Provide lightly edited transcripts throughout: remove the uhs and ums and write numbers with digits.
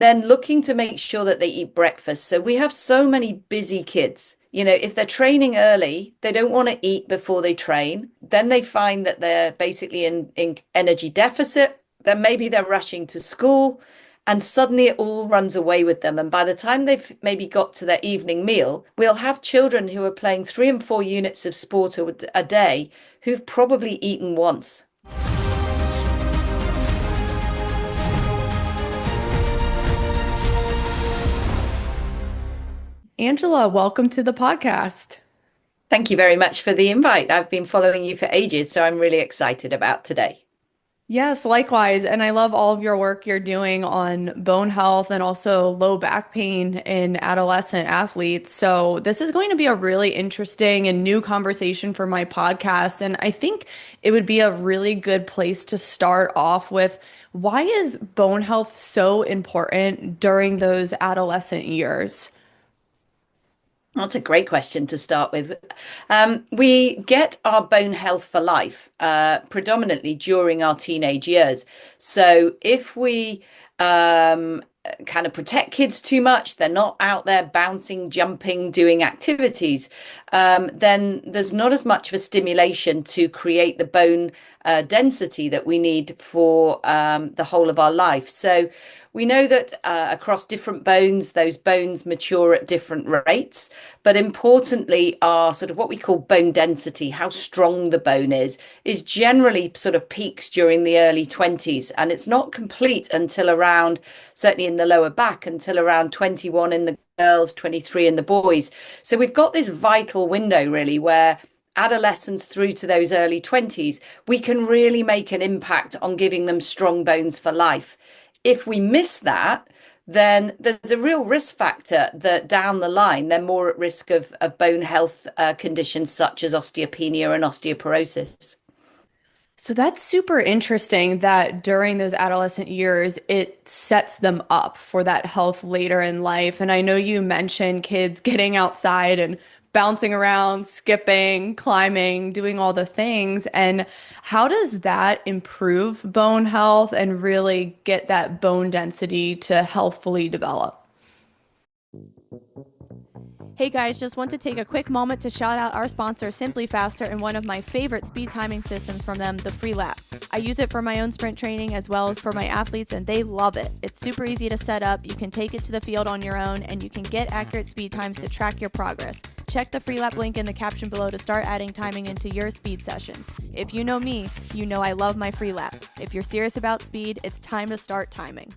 then looking to make sure that they eat breakfast. So we have so many busy kids. If they're training early, they don't want to eat before they train. Then they find that they're basically in energy deficit. Then maybe they're rushing to school and suddenly it all runs away with them. And by the time they've maybe got to their evening meal, we'll have children who are playing 3 and 4 units of sport a day who've probably eaten once. Angela, welcome to the podcast. Thank you very much for the invite. I've been following you for ages, so I'm really excited about today. Yes, likewise. And I love all of your work you're doing on bone health and also low back pain in adolescent athletes. So, this is going to be a really interesting and new conversation for my podcast. And I think it would be a really good place to start off with why is bone health so important during those adolescent years? That's a great question to start with. We get our bone health for life, predominantly during our teenage years. So if we kind of protect kids too much, they're not out there bouncing, jumping, doing activities, then there's not as much of a stimulation to create the bone density that we need for the whole of our life. So we know that across different bones, those bones mature at different rates. But importantly, our sort of what we call bone density, how strong the bone is generally sort of peaks during the early 20s. And it's not complete until around, certainly in the lower back, until around 21 in the girls, 23 in the boys. So we've got this vital window really where adolescence through to those early 20s, we can really make an impact on giving them strong bones for life. If we miss that, then there's a real risk factor that down the line they're more at risk of bone health conditions such as osteopenia and osteoporosis. So that's super interesting that during those adolescent years, it sets them up for that health later in life. And I know you mentioned kids getting outside and bouncing around, skipping, climbing, doing all the things. And how does that improve bone health and really get that bone density to healthfully develop? Hey guys, just want to take a quick moment to shout out our sponsor, Simply Faster, and one of my favorite speed timing systems from them, the Freelap. I use it for my own sprint training as well as for my athletes, and they love it. It's super easy to set up, you can take it to the field on your own, and you can get accurate speed times to track your progress. Check the Freelap link in the caption below to start adding timing into your speed sessions. If you know me, you know I love my Freelap. If you're serious about speed, it's time to start timing.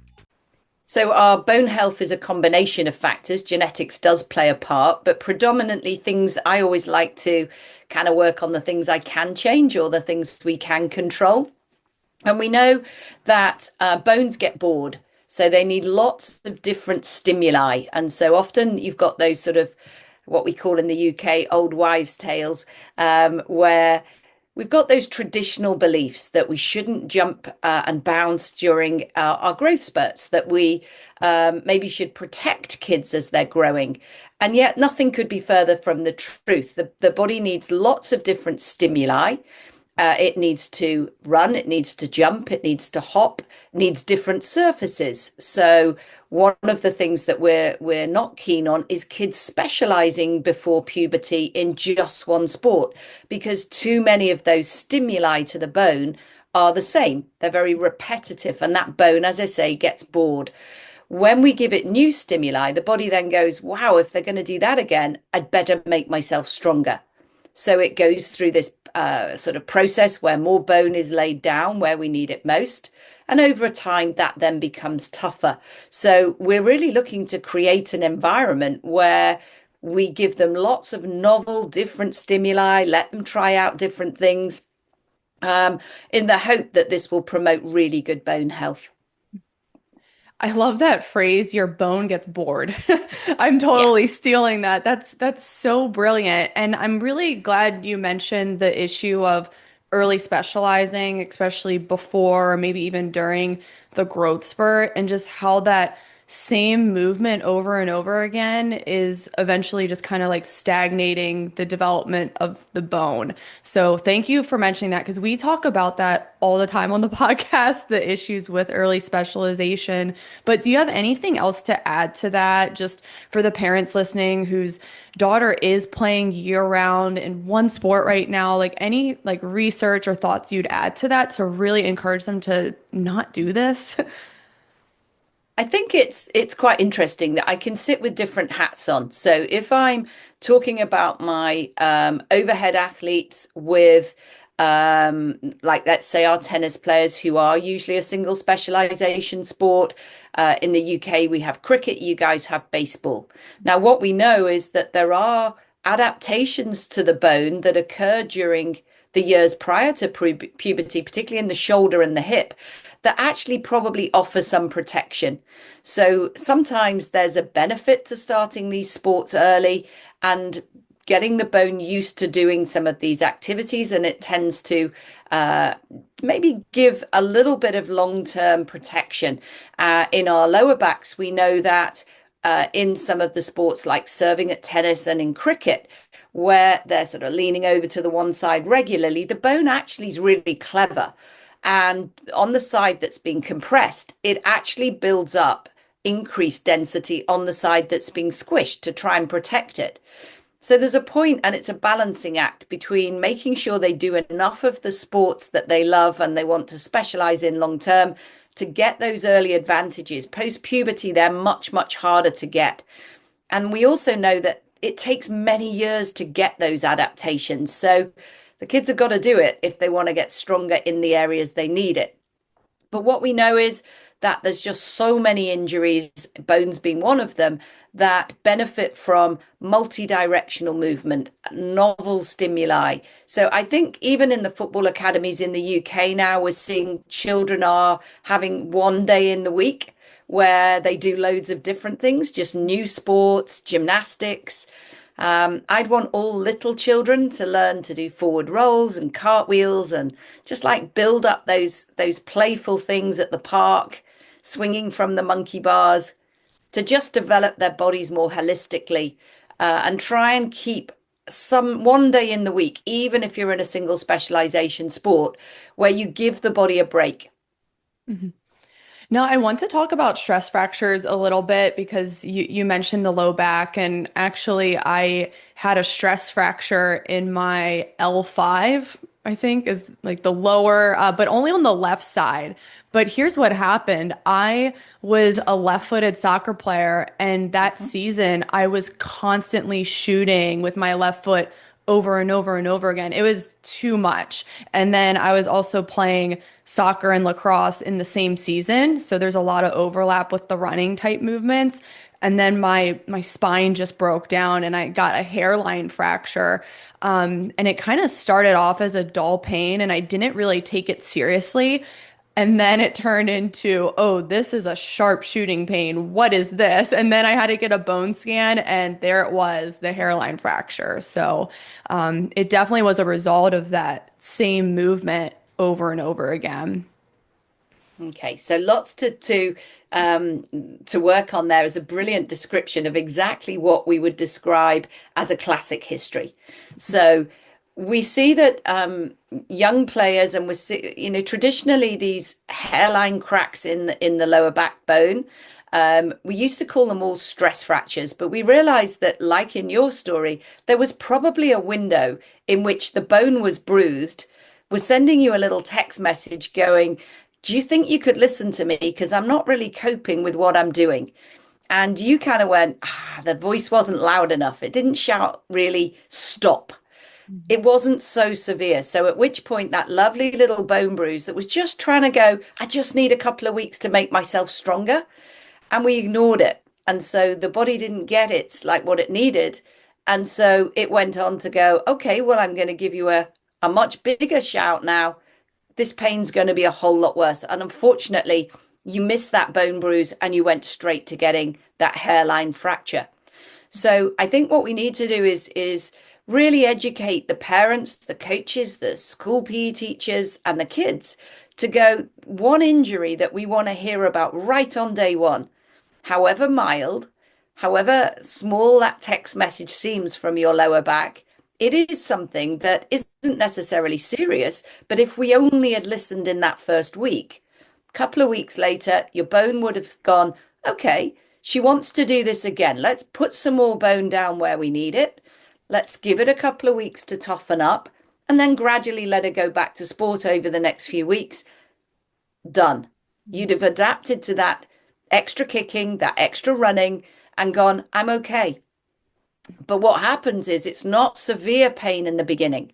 So our bone health is a combination of factors. Genetics does play a part, but predominantly things I always like to kind of work on the things I can change or the things we can control. And we know that bones get bored. So they need lots of different stimuli. And so often you've got those sort of what we call in the UK old wives' tales, where we've got those traditional beliefs that we shouldn't jump and bounce during our growth spurts, that we maybe should protect kids as they're growing. And yet nothing could be further from the truth. The body needs lots of different stimuli. It needs to run, it needs to jump, it needs to hop, needs different surfaces. So one of the things that we're not keen on is kids specializing before puberty in just one sport, because too many of those stimuli to the bone are the same. They're very repetitive, and that bone, as I say, gets bored. When we give it new stimuli, the body then goes, wow, if they're going to do that again, I'd better make myself stronger. So it goes through this sort of process where more bone is laid down where we need it most. And over time, that then becomes tougher. So we're really looking to create an environment where we give them lots of novel, different stimuli, let them try out different things in the hope that this will promote really good bone health. I love that phrase, your bone gets bored. I'm Yeah. totally stealing that. That's so brilliant. And I'm really glad you mentioned the issue of early specializing, especially before or maybe even during the growth spurt, and just how that same movement over and over again is eventually just kind of like stagnating the development of the bone. So thank you for mentioning that because we talk about that all the time on the podcast, the issues with early specialization. But do you have anything else to add to that, just for the parents listening whose daughter is playing year round in one sport right now? Like any like research or thoughts you'd add to that to really encourage them to not do this? I think it's quite interesting that I can sit with different hats on. So if I'm talking about my overhead athletes with like let's say our tennis players who are usually a single specialization sport. In the UK, we have cricket, you guys have baseball. Now, what we know is that there are adaptations to the bone that occur during the years prior to puberty, particularly in the shoulder and the hip, that actually probably offer some protection. So sometimes there's a benefit to starting these sports early and getting the bone used to doing some of these activities, and it tends to uh, maybe give a little bit of long-term protection. In our lower backs, we know that in some of the sports like serving at tennis and in cricket, where they're sort of leaning over to the one side regularly, the bone actually is really clever. And on the side that's being compressed, it actually builds up increased density on the side that's being squished to try and protect it. So there's a point, and it's a balancing act between making sure they do enough of the sports that they love and they want to specialize in long term to get those early advantages. Post puberty, they're much, much harder to get. And we also know that it takes many years to get those adaptations. So the kids have got to do it if they want to get stronger in the areas they need it. But what we know is that there's just so many injuries, bones being one of them, that benefit from multi-directional movement, novel stimuli. So I think even in the football academies in the UK now, we're seeing children are having one day in the week where they do loads of different things, just new sports, gymnastics. I'd want all little children to learn to do forward rolls and cartwheels and just like build up those playful things at the park, swinging from the monkey bars, to just develop their bodies more holistically, and try and keep some one day in the week, even if you're in a single specialization sport, where you give the body a break. Mhm. Now, I want to talk about stress fractures a little bit because you mentioned the low back, and actually, I had a stress fracture in my L5, I think, is like the lower, but only on the left side. But here's what happened. I was a left-footed soccer player, and that season, I was constantly shooting with my left foot over and over and over again. It was too much. And then I was also playing soccer and lacrosse in the same season, so there's a lot of overlap with the running type movements. And then my spine just broke down and I got a hairline fracture. And it kind of started off as a dull pain and I didn't really take it seriously. And then it turned into, oh, this is a sharp shooting pain. What is this? And then I had to get a bone scan, and there it was, the hairline fracture. So it definitely was a result of that same movement over and over again. Okay, so lots to work on. There is a brilliant description of exactly what we would describe as a classic history. So we see that young players, and traditionally these hairline cracks in the lower backbone. We used to call them all stress fractures, but we realized that, like in your story, there was probably a window in which the bone was bruised, was sending you a little text message going, do you think you could listen to me? Because I'm not really coping with what I'm doing. And you kind of went, the voice wasn't loud enough. It didn't shout really stop. It wasn't so severe. So at which point that lovely little bone bruise that was just trying to go, I just need a couple of weeks to make myself stronger. And we ignored it. And so the body didn't get it's like what it needed. And so it went on to go, okay, well, I'm going to give you a much bigger shout now. This pain's going to be a whole lot worse. And unfortunately, you missed that bone bruise and you went straight to getting that hairline fracture. So I think what we need to do is really educate the parents, the coaches, the school PE teachers, and the kids to go, one injury that we want to hear about right on day one. however mild, however small that text message seems from your lower back, it is something that isn't necessarily serious. But if we only had listened in that first week, a couple of weeks later, your bone would have gone, okay, she wants to do this again. Let's put some more bone down where we need it. Let's give it a couple of weeks to toughen up and then gradually let her go back to sport over the next few weeks. Done. You'd have adapted to that extra kicking, that extra running, and gone, I'm okay. But what happens is it's not severe pain in the beginning.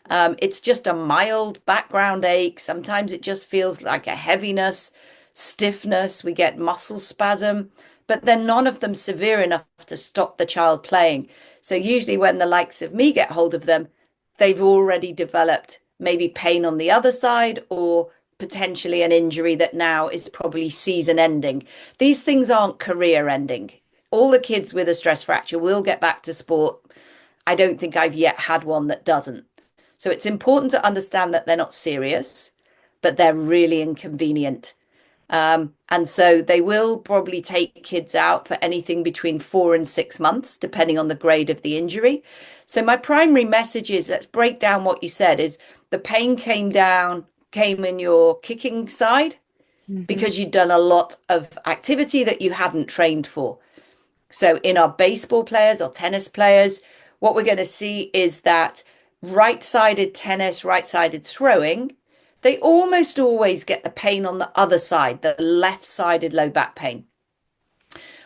It's just a mild background ache. Sometimes it just feels like a heaviness, stiffness. We get muscle spasm, but then none of them severe enough to stop the child playing. So usually when the likes of me get hold of them, they've already developed maybe pain on the other side or potentially an injury that now is probably season ending. These things aren't career ending. All the kids with a stress fracture will get back to sport. I don't think I've yet had one that doesn't. So it's important to understand that they're not serious, but they're really inconvenient. And so they will probably take kids out for anything between 4 and 6 months, depending on the grade of the injury. So my primary message is, let's break down what you said, is the pain came in your kicking side because you'd done a lot of activity that you hadn't trained for. So in our baseball players or tennis players, what we're going to see is that right-sided tennis, right-sided throwing, they almost always get the pain on the other side, the left-sided low back pain.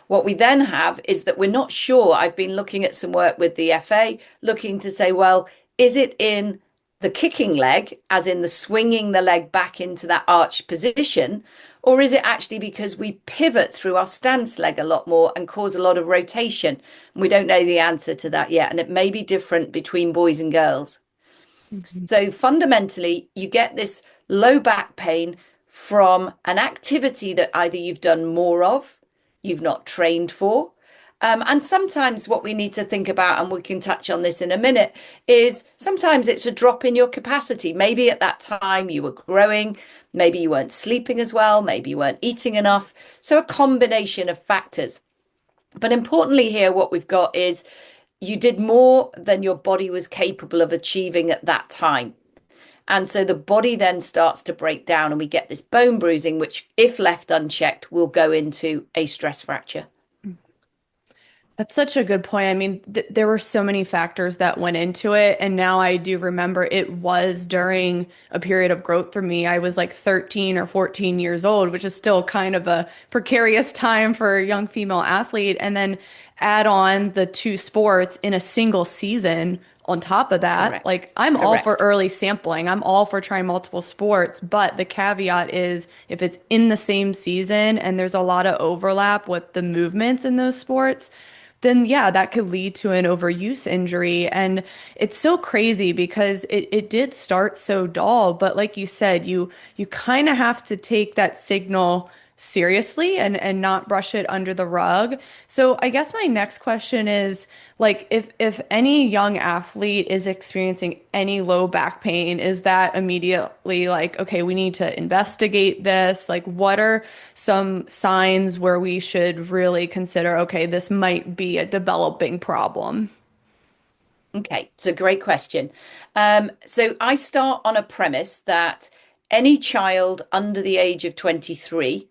What we then have is that we're not sure. I've been looking at some work with the FA, looking to say, well, is it in the kicking leg, as in the swinging the leg back into that arched position, or is it actually because we pivot through our stance leg a lot more and cause a lot of rotation? And we don't know the answer to that yet, and it may be different between boys and girls. So fundamentally, you get this low back pain from an activity that either you've done more of, you've not trained for, and sometimes what we need to think about, and we can touch on this in a minute, is sometimes it's a drop in your capacity. Maybe at that time you were growing, maybe you weren't sleeping as well, maybe you weren't eating enough. So a combination of factors. But importantly here, what we've got is you did more than your body was capable of achieving at that time. And so the body then starts to break down and we get this bone bruising, which if left unchecked, will go into a stress fracture. That's such a good point. I mean, there were so many factors that went into it. And now I do remember it was during a period of growth for me. I was like 13 or 14 years old, which is still kind of a precarious time for a young female athlete. And then add on the two sports in a single season on top of that. Correct. Like, I'm all Correct. for early sampling. I'm all for trying multiple sports. But the caveat is if it's in the same season and there's a lot of overlap with the movements in those sports, then yeah, that could lead to an overuse injury. And it's so crazy because it did start so dull, but like you said, you kind of have to take that signal seriously and not brush it under the rug. So I guess my next question is, like, if any young athlete is experiencing any low back pain, is that immediately like, okay, we need to investigate this? Like, what are some signs where we should really consider, okay, this might be a developing problem? Okay, it's a great question. So I start on a premise that any child under the age of 23,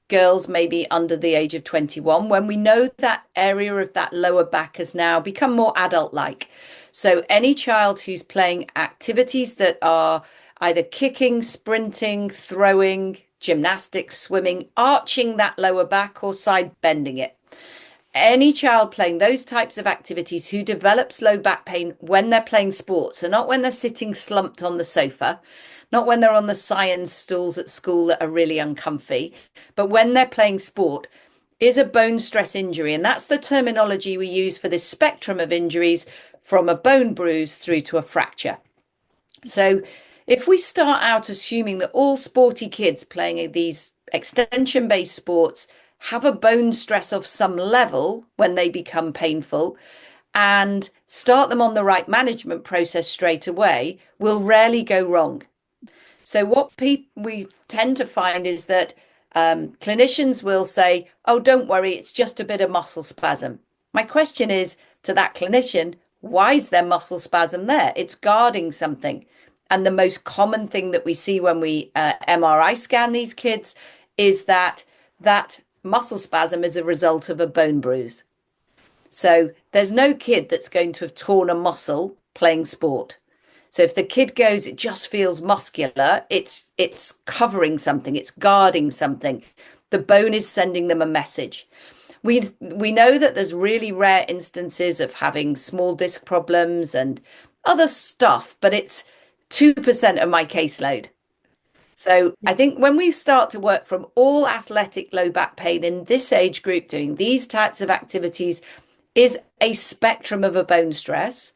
girls maybe under the age of 21, when we know that area of that lower back has now become more adult-like. So any child who's playing activities that are either kicking, sprinting, throwing, gymnastics, swimming, arching that lower back or side bending it. Any child playing those types of activities who develops low back pain when they're playing sports, and not when they're sitting slumped on the sofa, not when they're on the science stools at school that are really uncomfy, but when they're playing sport, is a bone stress injury. And that's the terminology we use for this spectrum of injuries, from a bone bruise through to a fracture. So if we start out assuming that all sporty kids playing these extension-based sports have a bone stress of some level when they become painful, and start them on the right management process straight away, will rarely go wrong. So what we tend to find is that Clinicians will say, oh, don't worry, it's just a bit of muscle spasm. My question is to that clinician, why is there muscle spasm there? It's guarding something. And the most common thing that we see when we MRI scan these kids is that muscle spasm is a result of a bone bruise. So there's no kid that's going to have torn a muscle playing sport. So if the kid goes, it just feels muscular, it's covering something, it's guarding something. The bone is sending them a message. We know that there's really rare instances of having small disc problems and other stuff, but it's 2% of my caseload. So I think when we start to work from all athletic low back pain in this age group, doing these types of activities is a spectrum of a bone stress.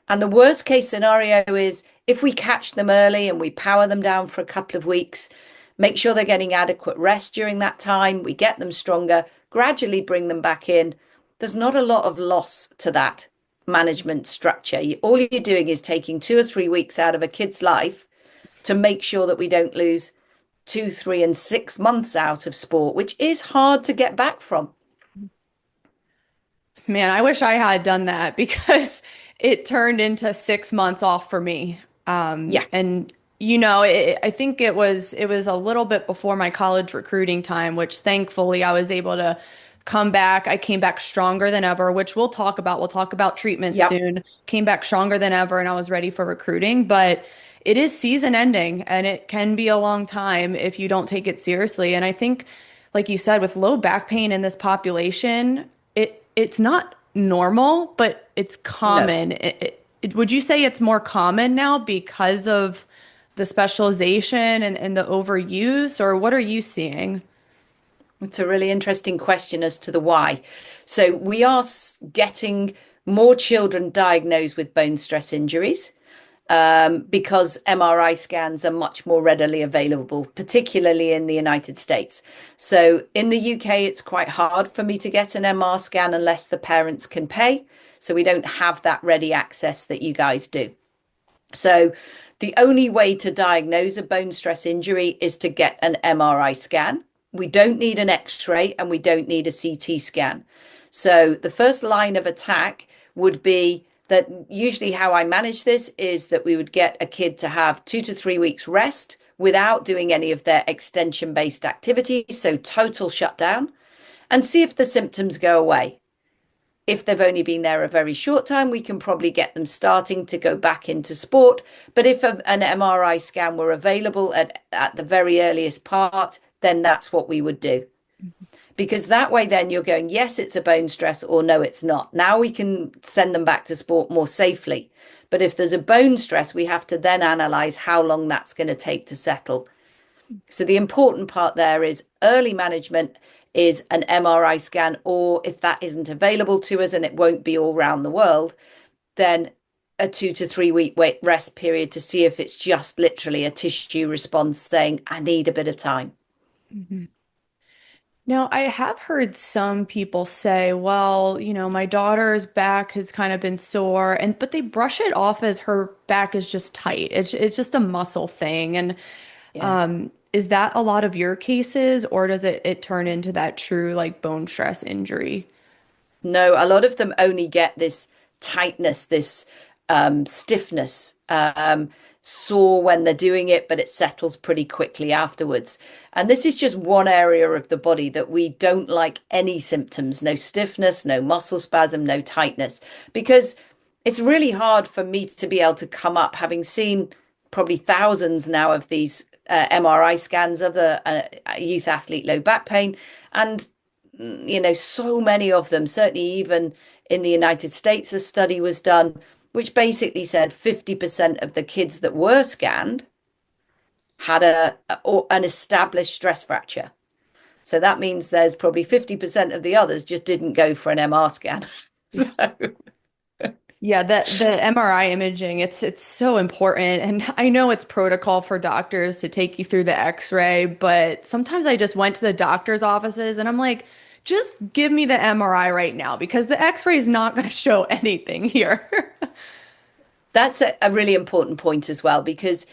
And the worst case scenario is if we catch them early and we power them down for a couple of weeks, make sure they're getting adequate rest during that time, we get them stronger, gradually bring them back in. There's not a lot of loss to that management structure. All you're doing is taking 2 or 3 weeks out of a kid's life to make sure that we don't lose 2, 3, and 6 months out of sport, which is hard to get back from. Man, I wish I had done that because it turned into 6 months off for me. Yeah. And I think it was a little bit before my college recruiting time, which thankfully I was able to come back. I came back stronger than ever, which we'll talk about. We'll talk about treatment Yep. soon. Came back stronger than ever, and I was ready for recruiting. But it is season ending, and it can be a long time if you don't take it seriously. And I think, like you said, with low back pain in this population, it's not normal, but it's common. No. Would you say it's more common now because of the specialization and the overuse, or what are you seeing? It's a really interesting question as to the why. So we are getting more children diagnosed with bone stress injuries because MRI scans are much more readily available, particularly in the United States. So in the UK, it's quite hard for me to get an MR scan unless the parents can pay. So we don't have that ready access that you guys do. So the only way to diagnose a bone stress injury is to get an MRI scan. We don't need an X-ray and we don't need a CT scan. So the first line of attack would be that usually how I manage this is that we would get a kid to have 2 to 3 weeks rest without doing any of their extension-based activities, so total shutdown, and see if the symptoms go away. If they've only been there a very short time, we can probably get them starting to go back into sport. But if an MRI scan were available at the very earliest part, then that's what we would do. Because that way then you're going, yes, it's a bone stress, or no, it's not. Now we can send them back to sport more safely. But if there's a bone stress, we have to then analyze how long that's going to take to settle. So the important part there is early management is an MRI scan, or if that isn't available to us and it won't be all around the world, then a 2 to 3 week rest period to see if it's just literally a tissue response saying, I need a bit of time. Mm-hmm. Now, I have heard some people say, well, my daughter's back has kind of been sore, but they brush it off as her back is just tight. It's just a muscle thing. And Yeah. is that a lot of your cases, or does it turn into that true like bone stress injury? No, a lot of them only get this tightness, this stiffness, sore when they're doing it, but it settles pretty quickly afterwards. And this is just one area of the body that we don't like any symptoms, no stiffness, no muscle spasm, no tightness, because it's really hard for me to be able to come up, having seen probably thousands now of these MRI scans of the youth athlete low back pain. And, so many of them, certainly even in the United States, a study was done which basically said 50% of the kids that were scanned had an established stress fracture. So that means there's probably 50% of the others just didn't go for an MR scan. So. Yeah, the MRI imaging, it's so important. And I know it's protocol for doctors to take you through the X-ray, but sometimes I just went to the doctor's offices and I'm like, just give me the MRI right now because the X-ray is not going to show anything here. That's a really important point as well, because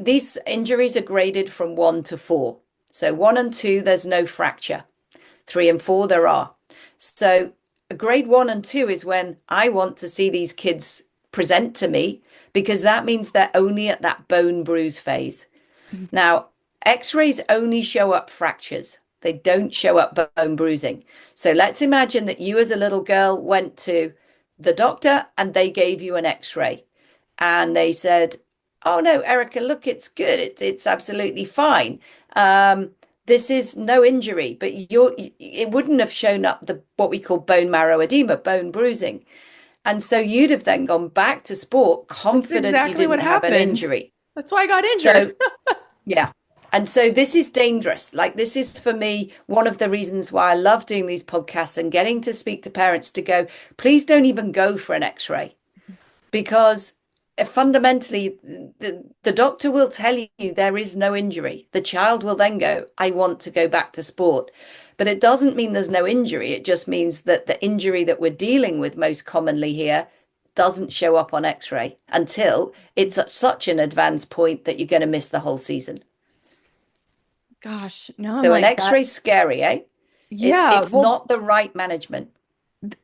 these injuries are graded from 1 to 4. So 1 and 2, there's no fracture. 3 and 4, there are. So grade 1 and 2 is when I want to see these kids present to me, because that means they're only at that bone bruise phase. Now, x-rays only show up fractures. They don't show up bone bruising. So let's imagine that you as a little girl went to the doctor and they gave you an x-ray and they said, oh no, Erica, look, it's good. It's absolutely fine. This is no injury, but it wouldn't have shown up the what we call bone marrow edema, bone bruising. And so you'd have then gone back to sport confident exactly you didn't have an injury. That's why I got injured. So, yeah. And so this is dangerous. Like, this is for me one of the reasons why I love doing these podcasts and getting to speak to parents to go, please don't even go for an x-ray, because fundamentally the doctor will tell you there is no injury. The child will then go, I want to go back to sport. But it doesn't mean there's no injury. It just means that the injury that we're dealing with most commonly here doesn't show up on x-ray until it's at such an advanced point that you're going to miss the whole season. Gosh, no. So an x-ray's scary, eh? Yeah, it's not the right management.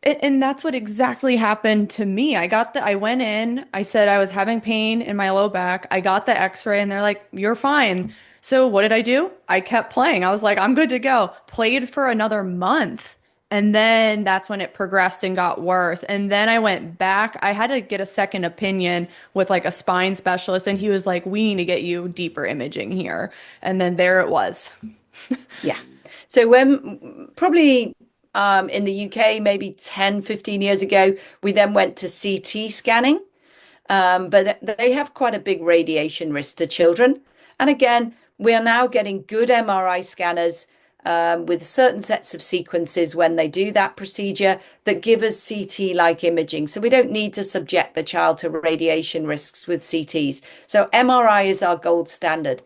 And that's what exactly happened to me. I went in, I said I was having pain in my low back. I got the x-ray and they're like, you're fine. So what did I do? I kept playing. I was like, I'm good to go. Played for another month. And then that's when it progressed and got worse. And then I went back. I had to get a second opinion with like a spine specialist. And he was like, we need to get you deeper imaging here. And then there it was. Yeah. So when probably in the UK, maybe 10, 15 years ago, we then went to CT scanning. But they have quite a big radiation risk to children. And again, we are now getting good MRI scanners with certain sets of sequences when they do that procedure that give us CT-like imaging. So we don't need to subject the child to radiation risks with CTs. So MRI is our gold standard.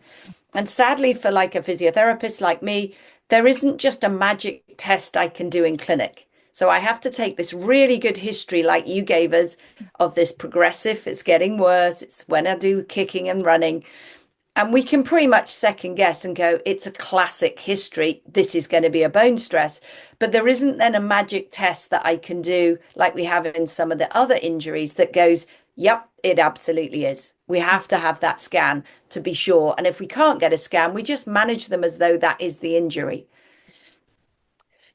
And sadly, for like a physiotherapist like me, there isn't just a magic test I can do in clinic. So I have to take this really good history like you gave us of this progressive, it's getting worse, it's when I do kicking and running. And we can pretty much second guess and go, it's a classic history. This is going to be a bone stress. But there isn't then a magic test that I can do like we have in some of the other injuries that goes, yep, it absolutely is. We have to have that scan to be sure. And if we can't get a scan, we just manage them as though that is the injury.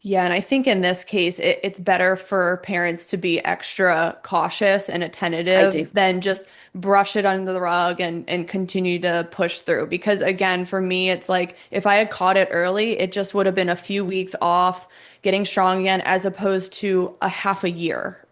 Yeah, and I think in this case, it's better for parents to be extra cautious and attentive than just brush it under the rug and continue to push through. Because again, for me, it's like if I had caught it early, it just would have been a few weeks off getting strong again, as opposed to a half a year.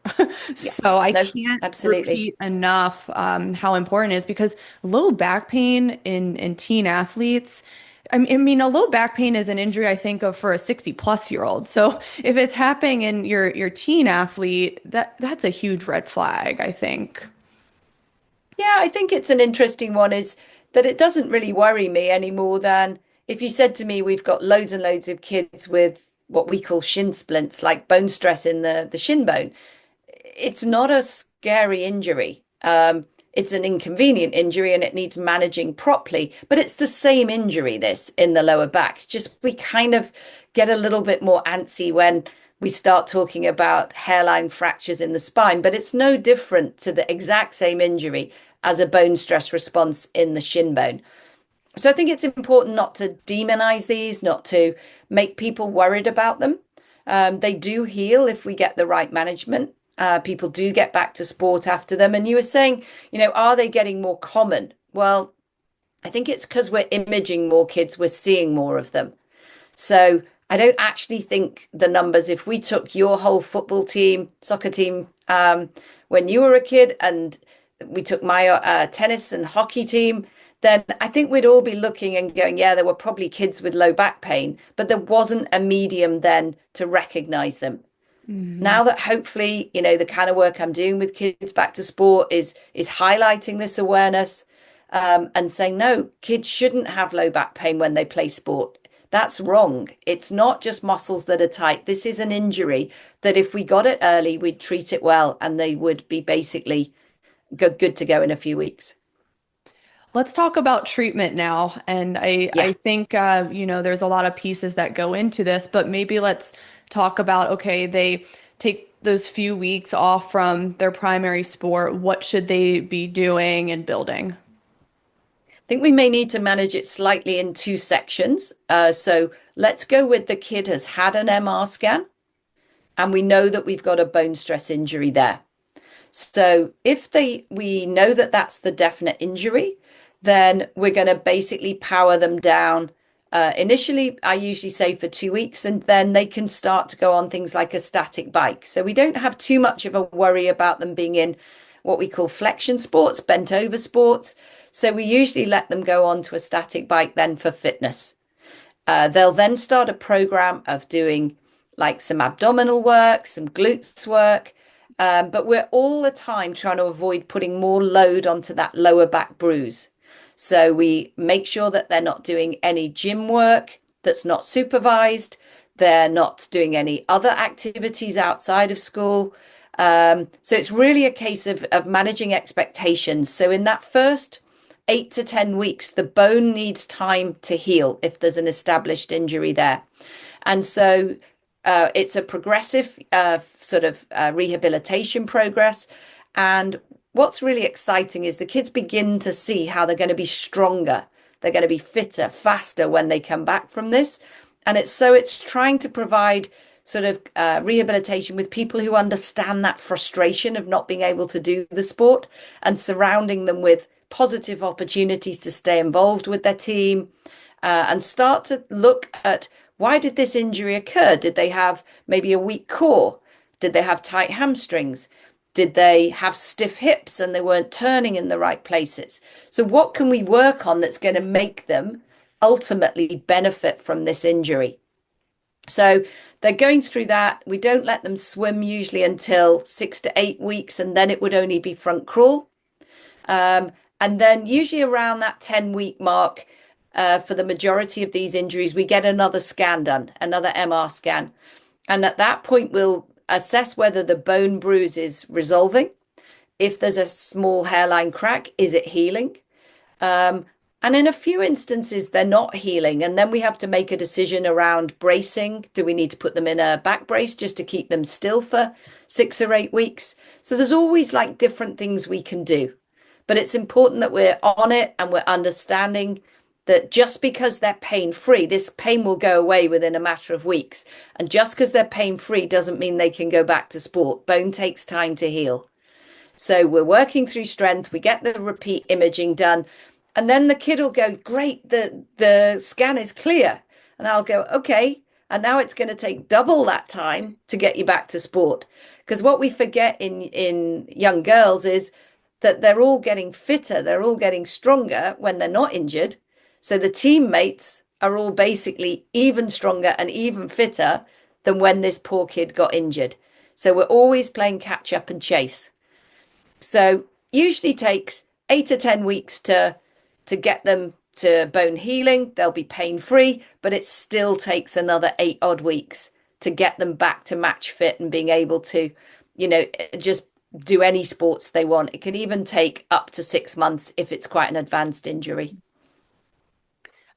So I can't repeat enough how important it is, because low back pain in teen athletes, I mean, a low back pain is an injury I think of for a 60-plus-year-old. So if it's happening in your teen athlete, that's a huge red flag, I think. Yeah, I think it's an interesting one is that it doesn't really worry me any more than if you said to me, we've got loads and loads of kids with what we call shin splints, like bone stress in the shin bone. It's not a scary injury. It's an inconvenient injury and it needs managing properly, but it's the same injury, this, in the lower back. It's just we kind of get a little bit more antsy when we start talking about hairline fractures in the spine, but it's no different to the exact same injury as a bone stress response in the shin bone. So I think it's important not to demonize these, not to make people worried about them. They do heal if we get the right management. People do get back to sport after them. And you were saying, are they getting more common? Well, I think it's because we're imaging more kids, we're seeing more of them. So I don't actually think the numbers, if we took your whole football team, soccer team, when you were a kid, and we took my tennis and hockey team, then I think we'd all be looking and going, yeah, there were probably kids with low back pain, but there wasn't a medium then to recognize them. Now that hopefully, the kind of work I'm doing with kids back to sport is highlighting this awareness and saying, no, kids shouldn't have low back pain when they play sport. That's wrong. It's not just muscles that are tight. This is an injury that if we got it early, we'd treat it well and they would be basically good to go in a few weeks. Let's talk about treatment now. And I Yeah. think, there's a lot of pieces that go into this, but maybe let's talk about, okay, they take those few weeks off from their primary sport. What should they be doing and building? I think we may need to manage it slightly in two sections. So let's go with the kid has had an MR scan and we know that we've got a bone stress injury there. So if we know that that's the definite injury, then we're going to basically power them down. Initially, I usually say for 2 weeks, and then they can start to go on things like a static bike. So we don't have too much of a worry about them being in what we call flexion sports, bent over sports. So we usually let them go on to a static bike then for fitness. They'll then start a program of doing like some abdominal work, some glutes work. But we're all the time trying to avoid putting more load onto that lower back bruise. So we make sure that they're not doing any gym work that's not supervised. They're not doing any other activities outside of school. So it's really a case of managing expectations. So in that first 8 to 10 weeks, the bone needs time to heal if there's an established injury there. And so it's a progressive sort of rehabilitation progress. And what's really exciting is the kids begin to see how they're going to be stronger. They're going to be fitter, faster when they come back from this. And it's trying to provide sort of rehabilitation with people who understand that frustration of not being able to do the sport and surrounding them with positive opportunities to stay involved with their team and start to look at why did this injury occur? Did they have maybe a weak core? Did they have tight hamstrings? Did they have stiff hips and they weren't turning in the right places? So what can we work on that's going to make them ultimately benefit from this injury? So they're going through that. We don't let them swim usually until 6 to 8 weeks, and then it would only be front crawl. And then usually around that 10-week mark, for the majority of these injuries, we get another scan done, another MR scan. And at that point, we'll assess whether the bone bruise is resolving. If there's a small hairline crack, is it healing? And in a few instances, they're not healing. And then we have to make a decision around bracing. Do we need to put them in a back brace just to keep them still for 6 or 8 weeks? So there's always like different things we can do. But it's important that we're on it and we're understanding that just because they're pain free, this pain will go away within a matter of weeks. And just because they're pain free doesn't mean they can go back to sport. Bone takes time to heal. So we're working through strength. We get the repeat imaging done. And then the kid will go, great, the scan is clear. And I'll go, okay. And now it's going to take double that time to get you back to sport. Because what we forget in young girls is that they're all getting fitter. They're all getting stronger when they're not injured. So the teammates are all basically even stronger and even fitter than when this poor kid got injured. So we're always playing catch up and chase. So usually takes 8 to 10 weeks to get them to bone healing. They'll be pain free, but it still takes another 8 odd weeks to get them back to match fit and being able to, just do any sports they want. It can even take up to 6 months if it's quite an advanced injury.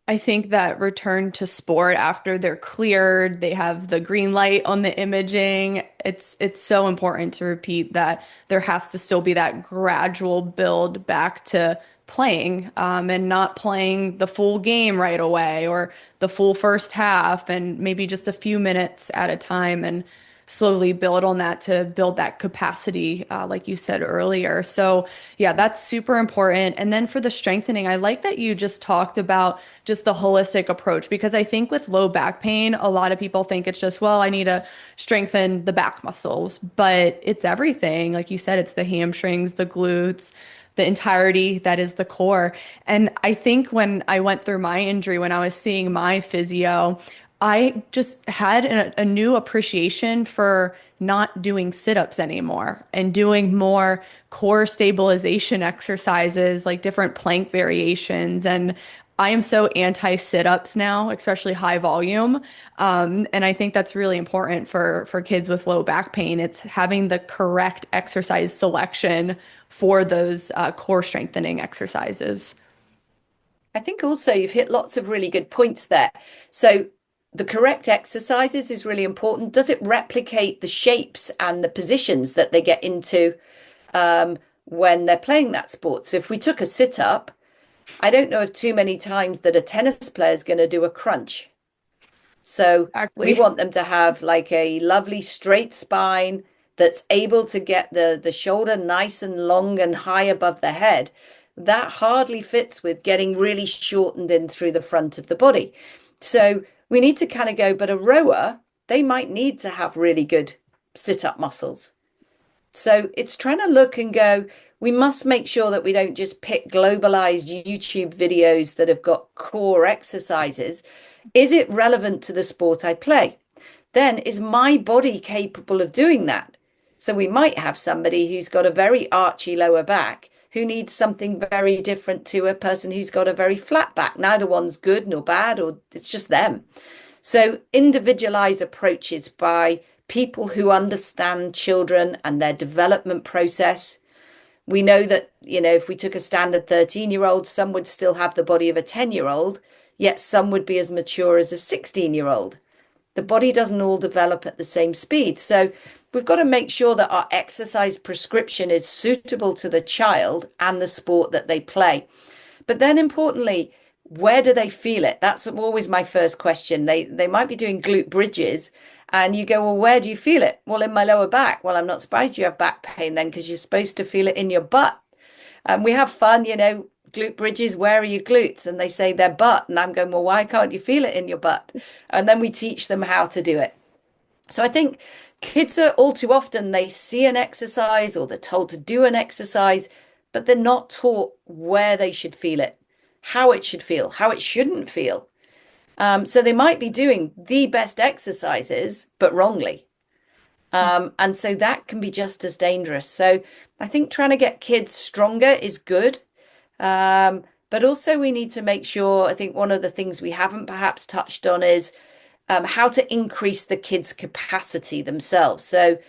I think that return to sport after they're cleared, they have the green light on the imaging. It's so important to repeat that there has to still be that gradual build back to playing, and not playing the full game right away or the full first half and maybe just a few minutes at a time and slowly build on that to build that capacity, like you said earlier. So yeah, that's super important. And then for the strengthening, I like that you just talked about just the holistic approach, because I think with low back pain, a lot of people think it's just, well, I need to strengthen the back muscles, but it's everything. Like you said, it's the hamstrings, the glutes, the entirety that is the core. And I think when I went through my injury, when I was seeing my physio, I just had a new appreciation for not doing sit-ups anymore and doing more core stabilization exercises, like different plank variations. And I am so anti sit-ups now, especially high volume. And I think that's really important for kids with low back pain. It's having the correct exercise selection for those core strengthening exercises. I think also you've hit lots of really good points there. So the correct exercises is really important. Does it replicate the shapes and the positions that they get into when they're playing that sport? So if we took a sit up, I don't know of too many times that a tennis player is going to do a crunch. So we Exactly. want them to have like a lovely straight spine that's able to get the shoulder nice and long and high above the head. That hardly fits with getting really shortened in through the front of the body. So we need to kind of go, but a rower, they might need to have really good sit-up muscles. So it's trying to look and go, we must make sure that we don't just pick globalized YouTube videos that have got core exercises. Is it relevant to the sport I play? Then is my body capable of doing that? So we might have somebody who's got a very archy lower back who needs something very different to a person who's got a very flat back. Neither one's good nor bad, or it's just them. So individualized approaches by people who understand children and their development process. We know that, if we took a standard 13-year-old, some would still have the body of a 10-year-old, yet some would be as mature as a 16-year-old. The body doesn't all develop at the same speed. So we've got to make sure that our exercise prescription is suitable to the child and the sport that they play. But then importantly, where do they feel it? That's always my first question. They might be doing glute bridges and you go, well, where do you feel it? Well, in my lower back. Well, I'm not surprised you have back pain then because you're supposed to feel it in your butt. And we have fun, glute bridges, where are your glutes? And they say their butt. And I'm going, well, why can't you feel it in your butt? And then we teach them how to do it. So I think kids are all too often, they see an exercise or they're told to do an exercise, but they're not taught where they should feel it, how it should feel, how it shouldn't feel. So they might be doing the best exercises, but wrongly. And so that can be just as dangerous. So I think trying to get kids stronger is good. But also we need to make sure, I think one of the things we haven't perhaps touched on is how to increase the kids' capacity themselves. So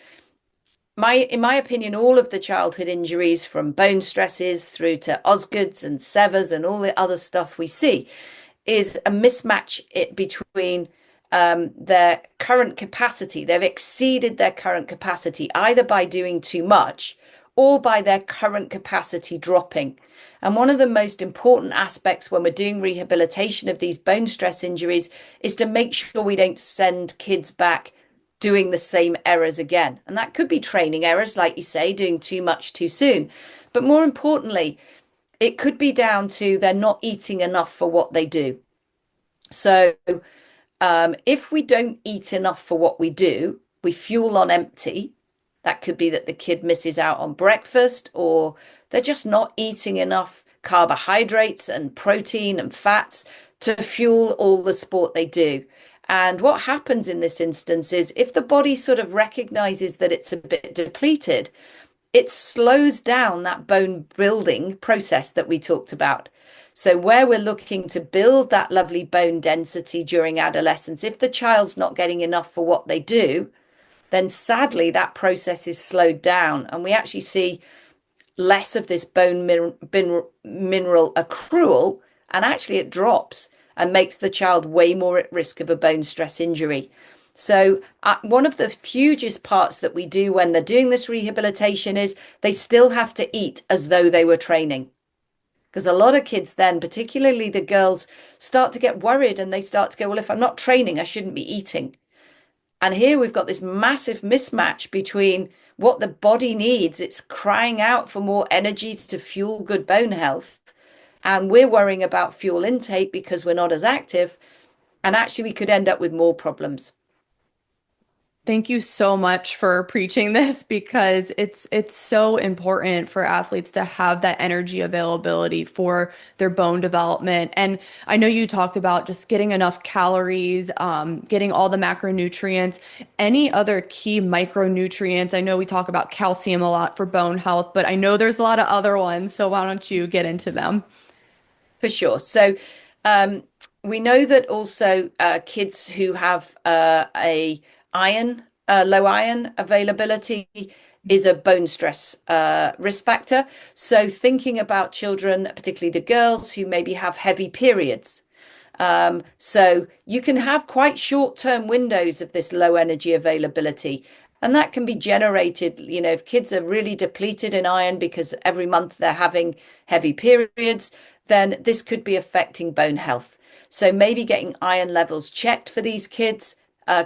in my opinion, all of the childhood injuries from bone stresses through to Osgoods and severs and all the other stuff we see is a mismatch between their current capacity. They've exceeded their current capacity either by doing too much or by their current capacity dropping. And one of the most important aspects when we're doing rehabilitation of these bone stress injuries is to make sure we don't send kids back doing the same errors again. And that could be training errors, like you say, doing too much too soon. But more importantly, it could be down to they're not eating enough for what they do. So if we don't eat enough for what we do, we fuel on empty. That could be that the kid misses out on breakfast or they're just not eating enough carbohydrates and protein and fats to fuel all the sport they do. And what happens in this instance is if the body sort of recognizes that it's a bit depleted, it slows down that bone building process that we talked about. So where we're looking to build that lovely bone density during adolescence, if the child's not getting enough for what they do, then sadly that process is slowed down and we actually see less of this bone mineral accrual, and actually it drops and makes the child way more at risk of a bone stress injury. So one of the hugest parts that we do when they're doing this rehabilitation is they still have to eat as though they were training. Because a lot of kids then, particularly the girls, start to get worried and they start to go, well, if I'm not training, I shouldn't be eating. And here we've got this massive mismatch between what the body needs. It's crying out for more energy to fuel good bone health. And we're worrying about fuel intake because we're not as active. And actually, we could end up with more problems. Thank you so much for preaching this because it's so important for athletes to have that energy availability for their bone development. And I know you talked about just getting enough calories, getting all the macronutrients, any other key micronutrients. I know we talk about calcium a lot for bone health, but I know there's a lot of other ones. So why don't you get into them? For sure. So we know that also kids who have low iron availability, is a bone stress risk factor. So thinking about children, particularly the girls who maybe have heavy periods. So you can have quite short-term windows of this low energy availability. And that can be generated, if kids are really depleted in iron because every month they're having heavy periods, then this could be affecting bone health. So maybe getting iron levels checked for these kids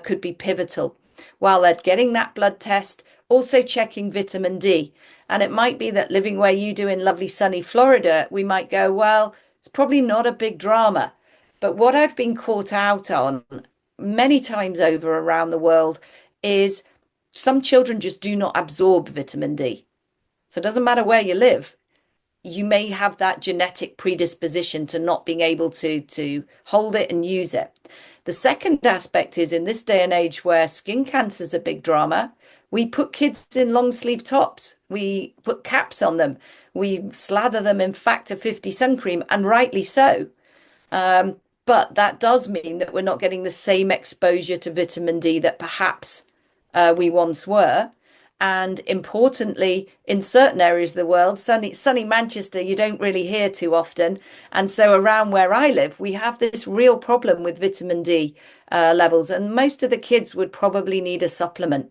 could be pivotal. While they're getting that blood test, also checking vitamin D. And it might be that living where you do in lovely sunny Florida, we might go, well, it's probably not a big drama. But what I've been caught out on many times over around the world is some children just do not absorb vitamin D. So it doesn't matter where you live, you may have that genetic predisposition to not being able to hold it and use it. The second aspect is in this day and age where skin cancer is a big drama, we put kids in long sleeve tops. We put caps on them. We slather them in Factor 50 sun cream, and rightly so. But that does mean that we're not getting the same exposure to vitamin D that perhaps we once were. And importantly, in certain areas of the world, sunny Manchester, you don't really hear too often. And so around where I live, we have this real problem with vitamin D levels. And most of the kids would probably need a supplement.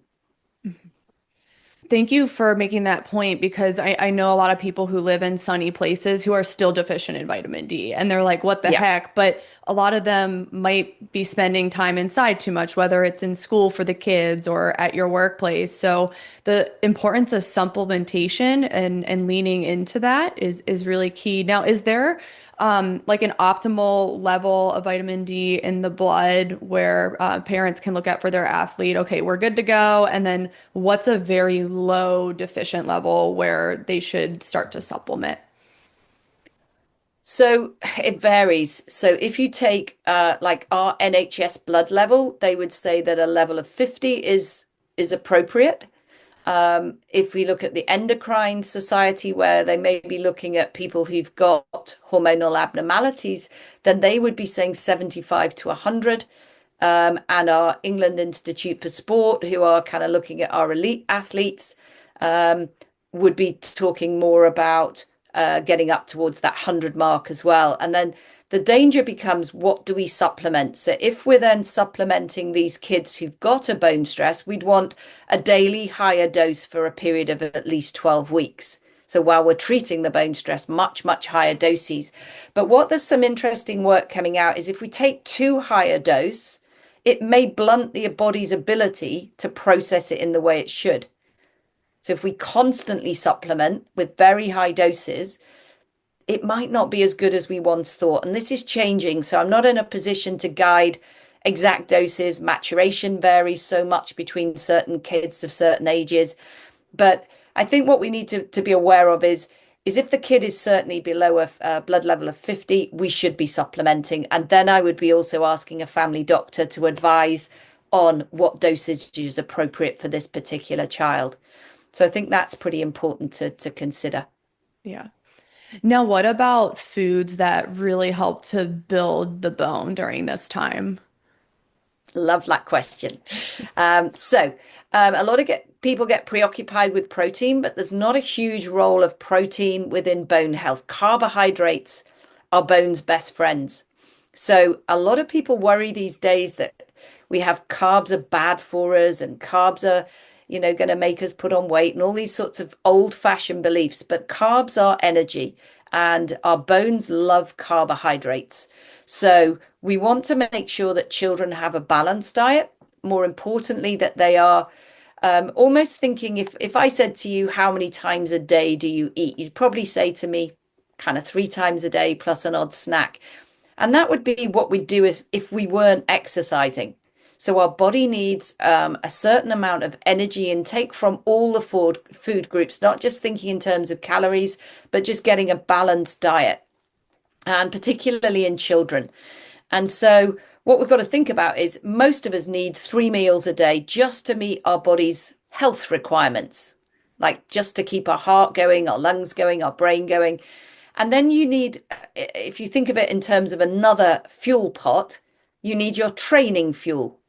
Thank you for making that point because I know a lot of people who live in sunny places who are still deficient in vitamin D and they're like, what the Yeah. heck? But a lot of them might be spending time inside too much, whether it's in school for the kids or at your workplace. So the importance of supplementation and leaning into that is really key. Now, is there like an optimal level of vitamin D in the blood where parents can look at for their athlete? Okay, we're good to go. And then what's a very low deficient level where they should start to supplement? So it varies. So if you take like our NHS blood level, they would say that a level of 50 is appropriate. If we look at the Endocrine Society, where they may be looking at people who've got hormonal abnormalities, then they would be saying 75 to 100. And our England Institute for Sport, who are kind of looking at our elite athletes, would be talking more about getting up towards that 100 mark as well. And then the danger becomes, what do we supplement? So if we're then supplementing these kids who've got a bone stress, we'd want a daily higher dose for a period of at least 12 weeks. So while we're treating the bone stress, much, much higher doses. But what there's some interesting work coming out is if we take too high a dose, it may blunt the body's ability to process it in the way it should. So if we constantly supplement with very high doses, it might not be as good as we once thought. And this is changing. So I'm not in a position to guide exact doses. Maturation varies so much between certain kids of certain ages. But I think what we need to be aware of is if the kid is certainly below a blood level of 50, we should be supplementing. And then I would be also asking a family doctor to advise on what dosage is appropriate for this particular child. So I think that's pretty important to consider. Yeah. Now, what about foods that really help to build the bone during this time? Love that question. A lot of people get preoccupied with protein, but there's not a huge role of protein within bone health. Carbohydrates are bone's best friends. So a lot of people worry these days that we have carbs are bad for us and carbs are, going to make us put on weight and all these sorts of old-fashioned beliefs. But carbs are energy and our bones love carbohydrates. So we want to make sure that children have a balanced diet. More importantly, that they are almost thinking, if I said to you, how many times a day do you eat? You'd probably say to me, kind of 3 times a day plus an odd snack. And that would be what we'd do if we weren't exercising. So our body needs a certain amount of energy intake from all the food groups, not just thinking in terms of calories, but just getting a balanced diet, and particularly in children. And so what we've got to think about is most of us need 3 meals a day just to meet our body's health requirements, like just to keep our heart going, our lungs going, our brain going. And then you need, if you think of it in terms of another fuel pot, you need your training fuel.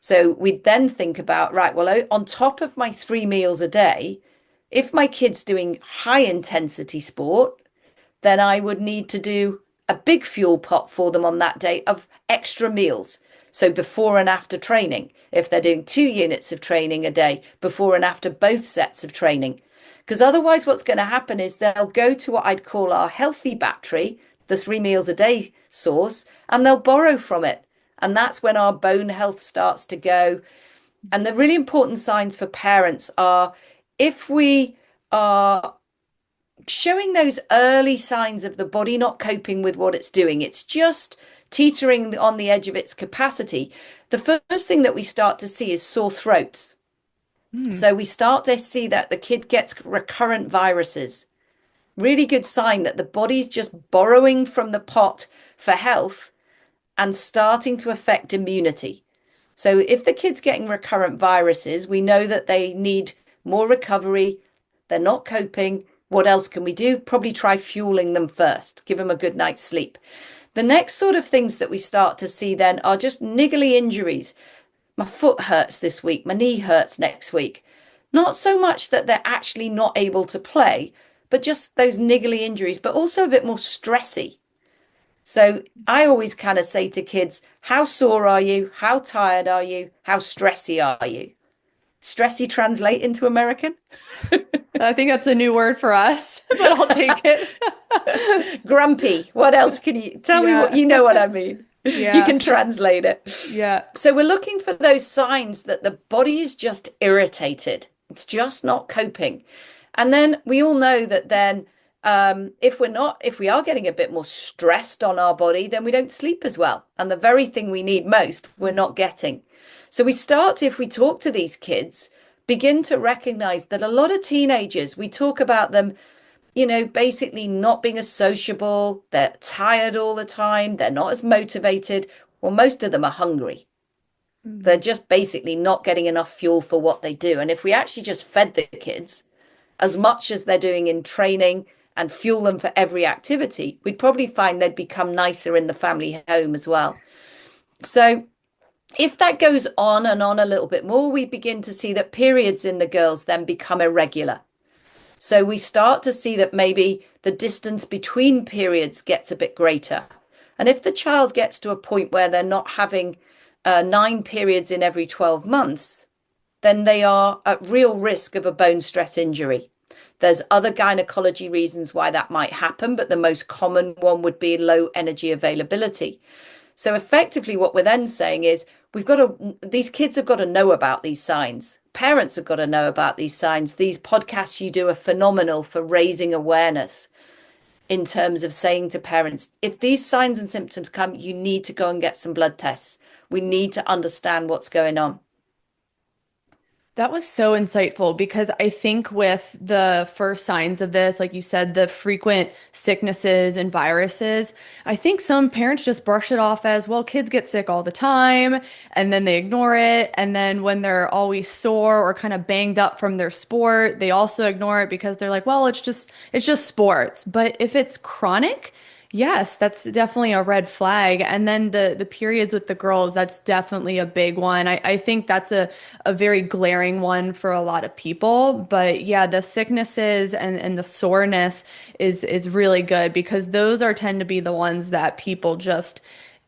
So we'd then think about, right, well, on top of my 3 meals a day, if my kid's doing high intensity sport, then I would need to do a big fuel pot for them on that day of extra meals. So before and after training, if they're doing 2 units of training a day, before and after both sets of training. Because otherwise, what's going to happen is they'll go to what I'd call our healthy battery, the 3 meals a day source, and they'll borrow from it. And that's when our bone health starts to go. And the really important signs for parents are if we are showing those early signs of the body not coping with what it's doing, it's just teetering on the edge of its capacity. The first thing that we start to see is sore throats. So we start to see that the kid gets recurrent viruses. Really good sign that the body's just borrowing from the pot for health and starting to affect immunity. So if the kid's getting recurrent viruses, we know that they need more recovery. They're not coping. What else can we do? Probably try fueling them first. Give them a good night's sleep. The next sort of things that we start to see then are just niggly injuries. My foot hurts this week. My knee hurts next week. Not so much that they're actually not able to play, but just those niggly injuries, but also a bit more stressy. So I always kind of say to kids, how sore are you? How tired are you? How stressy are you? Stressy translate into American? I think that's a new word for us, but I'll take it. Grumpy. What else can you tell me what you know what I mean? You Yeah. can translate it. Yeah. So we're looking for those signs that the body is just irritated. It's just not coping. And then we all know that then if we are getting a bit more stressed on our body, then we don't sleep as well. And the very thing we need most, we're not getting. So we start, if we talk to these kids, begin to recognize that a lot of teenagers, we talk about them, basically not being as sociable. They're tired all the time. They're not as motivated. Well, most of them are hungry. They're just basically not getting enough fuel for what they do. And if we actually just fed the kids as much as they're doing in training and fuel them for every activity, we'd probably find they'd become nicer in the family home as well. So if that goes on and on a little bit more, we begin to see that periods in the girls then become irregular. So we start to see that maybe the distance between periods gets a bit greater. And if the child gets to a point where they're not having 9 periods in every 12 months, then they are at real risk of a bone stress injury. There's other gynecology reasons why that might happen, but the most common one would be low energy availability. So effectively what we're then saying is these kids have got to know about these signs. Parents have got to know about these signs. These podcasts you do are phenomenal for raising awareness in terms of saying to parents, if these signs and symptoms come, you need to go and get some blood tests. We need to understand what's going on. That was so insightful because I think with the first signs of this, like you said, the frequent sicknesses and viruses, I think some parents just brush it off as, well, kids get sick all the time, and then they ignore it. And then when they're always sore or kind of banged up from their sport, they also ignore it because they're like, well, it's just sports. But if it's chronic, yes, that's definitely a red flag. And then the periods with the girls, that's definitely a big one. I think that's a very glaring one for a lot of people. But yeah, the sicknesses and the soreness is really good because those are tend to be the ones that people just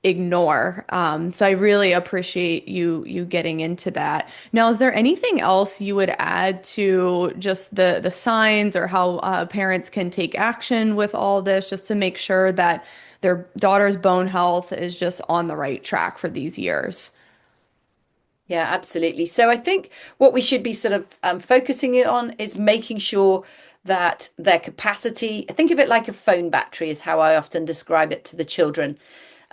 ignore. So I really appreciate you getting into that. Now, is there anything else you would add to just the signs or how parents can take action with all this just to make sure that their daughter's bone health is just on the right track for these years? Yeah, absolutely. So I think what we should be sort of focusing it on is making sure that their capacity, think of it like a phone battery, is how I often describe it to the children.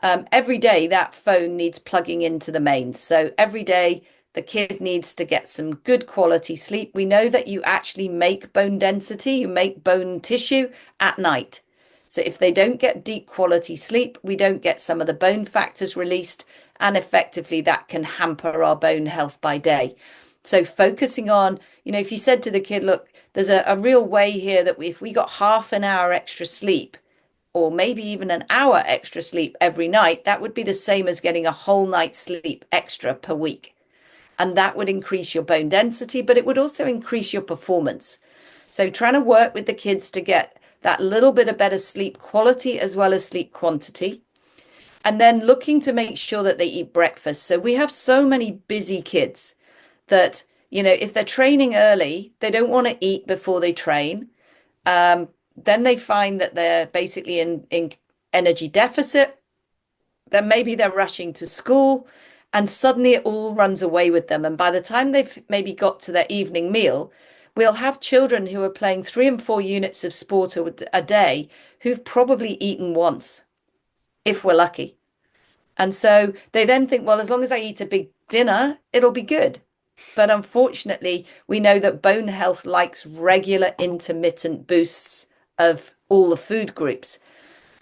Every day that phone needs plugging into the mains. So every day the kid needs to get some good quality sleep. We know that you actually make bone density, you make bone tissue at night. So if they don't get deep quality sleep, we don't get some of the bone factors released, and effectively that can hamper our bone health by day. So focusing on, if you said to the kid, look, there's a real way here that if we got half an hour extra sleep, or maybe even an hour extra sleep every night, that would be the same as getting a whole night's sleep extra per week. and that would increase your bone density, but it would also increase your performance. So trying to work with the kids to get that little bit of better sleep quality as well as sleep quantity. And then looking to make sure that they eat breakfast. So we have so many busy kids that, if they're training early, they don't want to eat before they train. Then they find that they're basically in energy deficit. Then maybe they're rushing to school and suddenly it all runs away with them. And by the time they've maybe got to their evening meal, we'll have children who are playing 3 and 4 units of sport a day who've probably eaten once, if we're lucky. And so they then think, well, as long as I eat a big dinner, it'll be good. But unfortunately, we know that bone health likes regular intermittent boosts of all the food groups.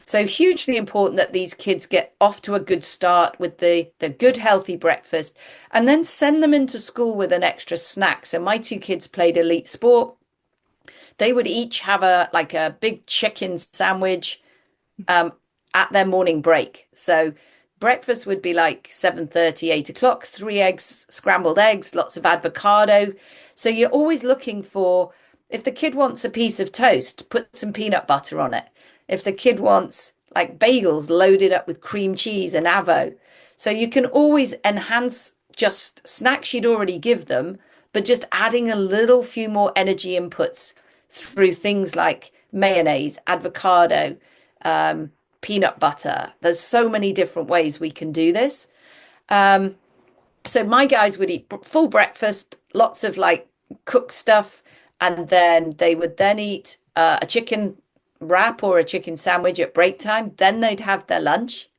So hugely important that these kids get off to a good start with the good healthy breakfast and then send them into school with an extra snack. So my 2 kids played elite sport. They would each have a big chicken sandwich at their morning break. So breakfast would be like 7:30, 8 o'clock, 3 eggs, scrambled eggs, lots of avocado. So you're always looking for, if the kid wants a piece of toast, put some peanut butter on it. If the kid wants like bagels loaded up with cream cheese and avo. So you can always enhance just snacks you'd already give them, but just adding a little few more energy inputs through things like mayonnaise, avocado, peanut butter. There's so many different ways we can do this. So my guys would eat full breakfast, lots of like cooked stuff, and then they would then eat a chicken wrap or a chicken sandwich at break time. Then they'd have their lunch,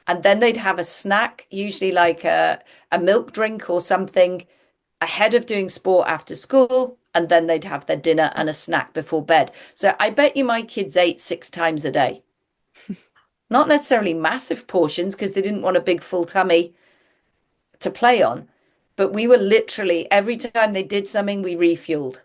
and then they'd have a snack, usually like a milk drink or something ahead of doing sport after school, and then they'd have their dinner and a snack before bed. So I bet you my kids ate 6 times a day. Not necessarily massive portions because they didn't want a big full tummy to play on, but we were literally, every time they did something, we refueled.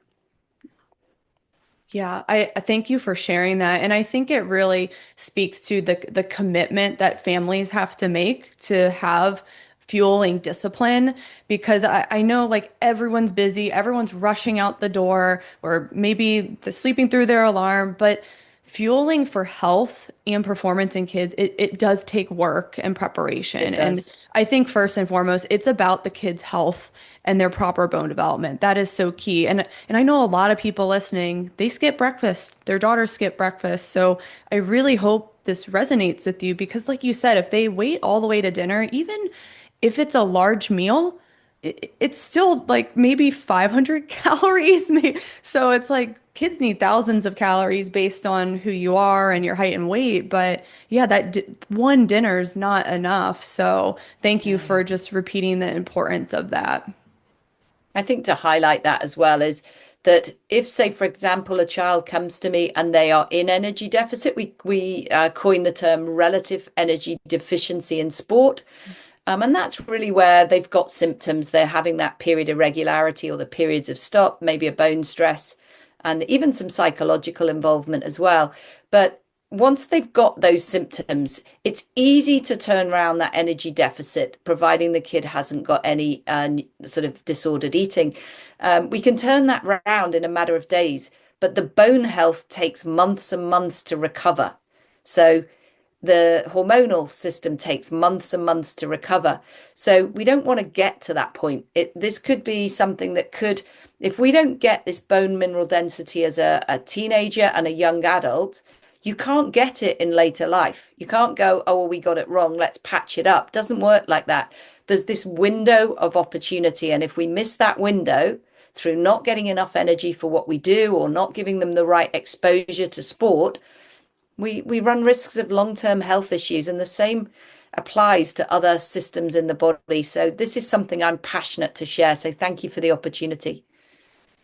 Yeah, I thank you for sharing that. And I think it really speaks to the commitment that families have to make to have fueling discipline, because I know like everyone's busy, everyone's rushing out the door, or maybe they're sleeping through their alarm, but fueling for health and performance in kids, it does take work and preparation. It And does. I think first and foremost, it's about the kids' health and their proper bone development. That is so key. And I know a lot of people listening, they skip breakfast. Their daughters skip breakfast. So I really hope this resonates with you because like you said, if they wait all the way to dinner, even if it's a large meal, it's still like maybe 500 calories. So it's like kids need thousands of calories based on who you are and your height and weight. But yeah, one dinner is not enough. So thank you for just repeating the importance of that. I think to highlight that as well is that if, say, for example, a child comes to me and they are in energy deficit, we coin the term relative energy deficiency in sport. And that's really where they've got symptoms. They're having that period of irregularity or the periods of stop, maybe a bone stress, and even some psychological involvement as well. But once they've got those symptoms, it's easy to turn around that energy deficit, providing the kid hasn't got any sort of disordered eating. We can turn that around in a matter of days, but the bone health takes months and months to recover. So the hormonal system takes months and months to recover. So we don't want to get to that point. This could be something that could, if we don't get this bone mineral density as a teenager and a young adult, you can't get it in later life. You can't go, oh, well, we got it wrong, let's patch it up. Doesn't work like that. There's this window of opportunity. And if we miss that window through not getting enough energy for what we do or not giving them the right exposure to sport, we run risks of long-term health issues. And the same applies to other systems in the body. So this is something I'm passionate to share. So thank you for the opportunity.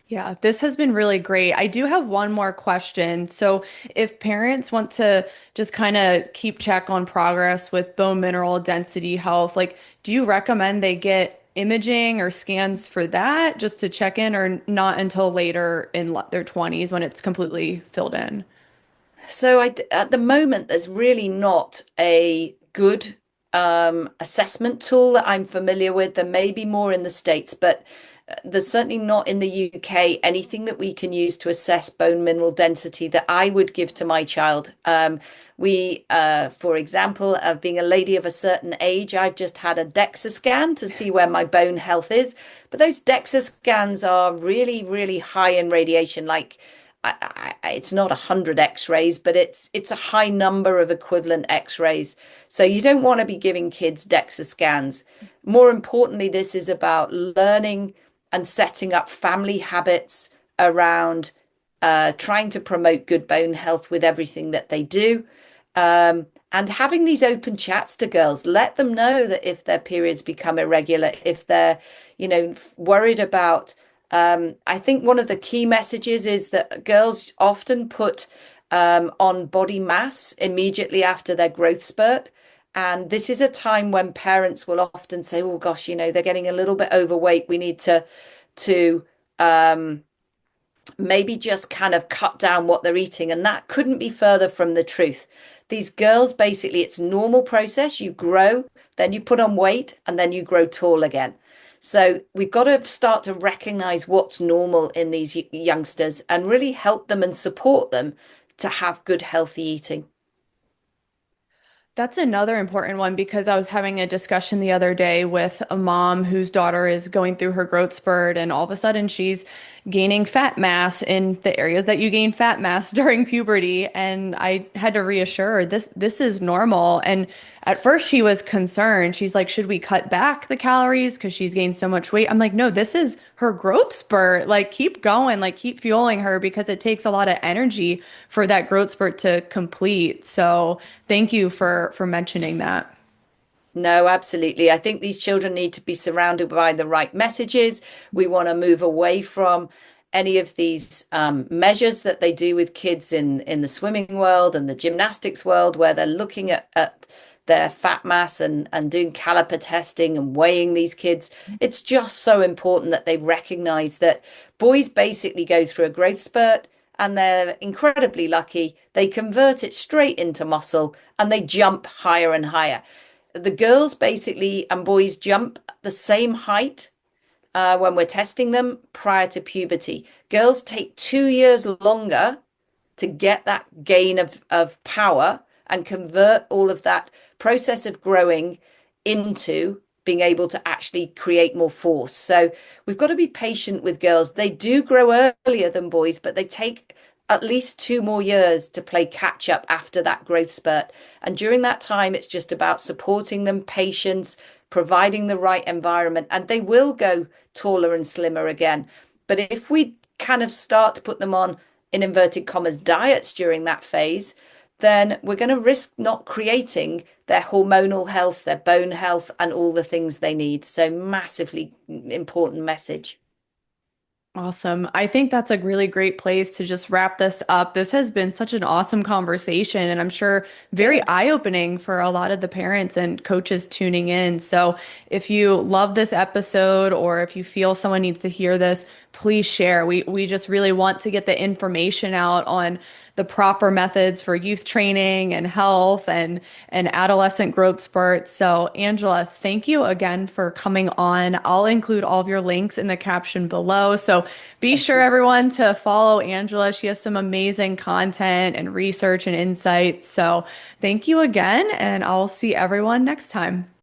Yeah, this has been really great. I do have one more question. So, if parents want to just kind of keep check on progress with bone mineral density health, like, do you recommend they get imaging or scans for that just to check in, or not until later in their 20s when it's completely filled in? So at the moment, there's really not a good assessment tool that I'm familiar with. There may be more in the States, but there's certainly not in the UK anything that we can use to assess bone mineral density that I would give to my child. For example, being a lady of a certain age, I've just had a DEXA scan to see where my bone health is. But those DEXA scans are really, really high in radiation. Like it's not 100 X-rays, but it's a high number of equivalent X-rays. So you don't want to be giving kids DEXA scans. More importantly, this is about learning and setting up family habits around trying to promote good bone health with everything that they do. And having these open chats to girls, let them know that if their periods become irregular, if they're, worried about, I think one of the key messages is that girls often put on body mass immediately after their growth spurt. And this is a time when parents will often say, oh gosh, they're getting a little bit overweight. We need to maybe just kind of cut down what they're eating. And that couldn't be further from the truth. These girls, basically, it's a normal process. You grow, then you put on weight, and then you grow tall again. So we've got to start to recognize what's normal in these youngsters and really help them and support them to have good, healthy eating. That's another important one because I was having a discussion the other day with a mom whose daughter is going through her growth spurt, and all of a sudden she's gaining fat mass in the areas that you gain fat mass during puberty. And I had to reassure her this is normal. And at first she was concerned. She's like, should we cut back the calories because she's gained so much weight? I'm like, no, this is her growth spurt. Like, keep going, like, keep fueling her because it takes a lot of energy for that growth spurt to complete. So thank you for mentioning that. No, absolutely. I think these children need to be surrounded by the right messages. We want to move away from any of these measures that they do with kids in the swimming world and the gymnastics world, where they're looking at their fat mass and doing caliper testing and weighing these kids. It's just so important that they recognize that boys basically go through a growth spurt and they're incredibly lucky. They convert it straight into muscle and they jump higher and higher. The girls basically and boys jump the same height when we're testing them prior to puberty. Girls take 2 years longer to get that gain of power and convert all of that process of growing into being able to actually create more force. So we've got to be patient with girls. They do grow earlier than boys, but they take at least 2 more years to play catch up after that growth spurt. And during that time, it's just about supporting them, patience, providing the right environment, and they will go taller and slimmer again. But if we kind of start to put them on, in inverted commas, diets during that phase, then we're going to risk not creating their hormonal health, their bone health, and all the things they need. So massively important message. Awesome. I think that's a really great place to just wrap this up. This has been such an awesome conversation, and I'm sure very Yeah. eye-opening for a lot of the parents and coaches tuning in. So if you love this episode or if you feel someone needs to hear this, please share. We just really want to get the information out on the proper methods for youth training and health and adolescent growth spurts. So Angela, thank you again for coming on. I'll include all of your links in the caption below. So be Thank sure you. everyone to follow Angela. She has some amazing content and research and insights. So thank you again, and I'll see everyone next time.